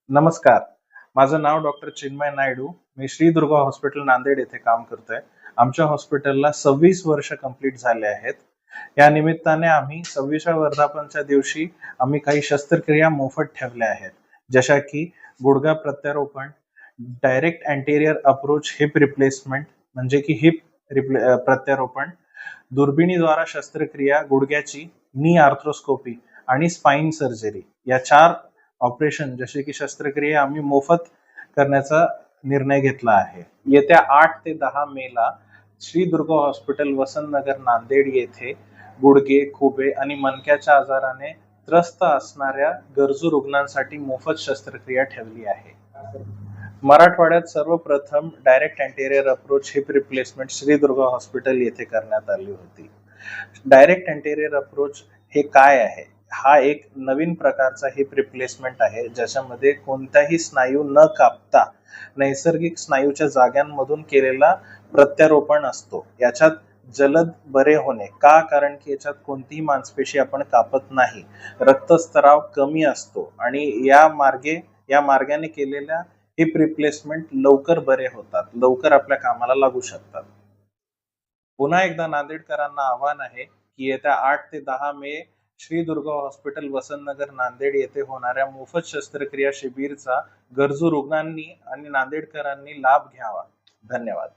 नमस्कार. माझं नाव डॉक्टर चिन्मय नायडू. मी श्री दुर्गा हॉस्पिटल नांदेड येथे काम करतोय. आमच्या हॉस्पिटलला 26 वर्ष कंप्लीट झाले आहेत. या निमित्ताने आम्ही 26व्या वर्धापनच्या दिवशी आम्ही काही शस्त्रक्रिया मोफत ठेवल्या आहेत. जशा की गुडघा प्रत्यारोपण, direct anterior approach heap replacement म्हणजे की प्रत्यारोपण, दुर्बिणीद्वारा शस्त्रक्रिया गुडघ्याची, नी आर्थ्रोस्कोपी आणि स्पाइन सर्जरी या 4 ऑपरेशन जसे की शस्त्रक्रिया आम्ही मोफत करण्याचा निर्णय घेतला आहे. येत्या 8 ते 10 मे ला श्री दुर्गा हॉस्पिटल वसंतनगर नांदेड येथे गुडघे, खुबे आणि मणक्याच्या आजाराने त्रस्त असणाऱ्या गरजू रुग्णांसाठी मोफत शस्त्रक्रिया ठेवली आहे. मराठवाड्यात सर्वप्रथम direct anterior approach heap replacement Shri Durga hospital येथे करण्यात आली होती. डायरेक्ट अँटेरियर अप्रोच हे काय आहे? हा एक नवीन प्रकारचा हिप रिप्लेसमेंट आहे, ज्याच्यामध्ये कोणताही स्नायू न कापता नैसर्गिक स्नायूच्या जाग्यांमधून केलेला प्रत्यारोपण असतो. याच्यात जलद बरे होणे का? कारण की याच्यात कोणतीही मांसपेशी आपण कापत नाही, रक्तस्त्राव कमी असतो आणि या मार्गाने केलेल्या हिप रिप्लेसमेंट लवकर बरे होतात, लवकर आपल्या कामाला लागू शकतात. पुन्हा एकदा नांदेडकरांना आव्हान आहे की येत्या 8 ते 10 मे श्री दुर्गा हॉस्पिटल वसंतनगर नांदेड येथे होणाऱ्या मोफत शस्त्रक्रिया शिबिरचा गरजू रुग्णांनी आणि नांदेडकरांनी लाभ घ्यावा. धन्यवाद.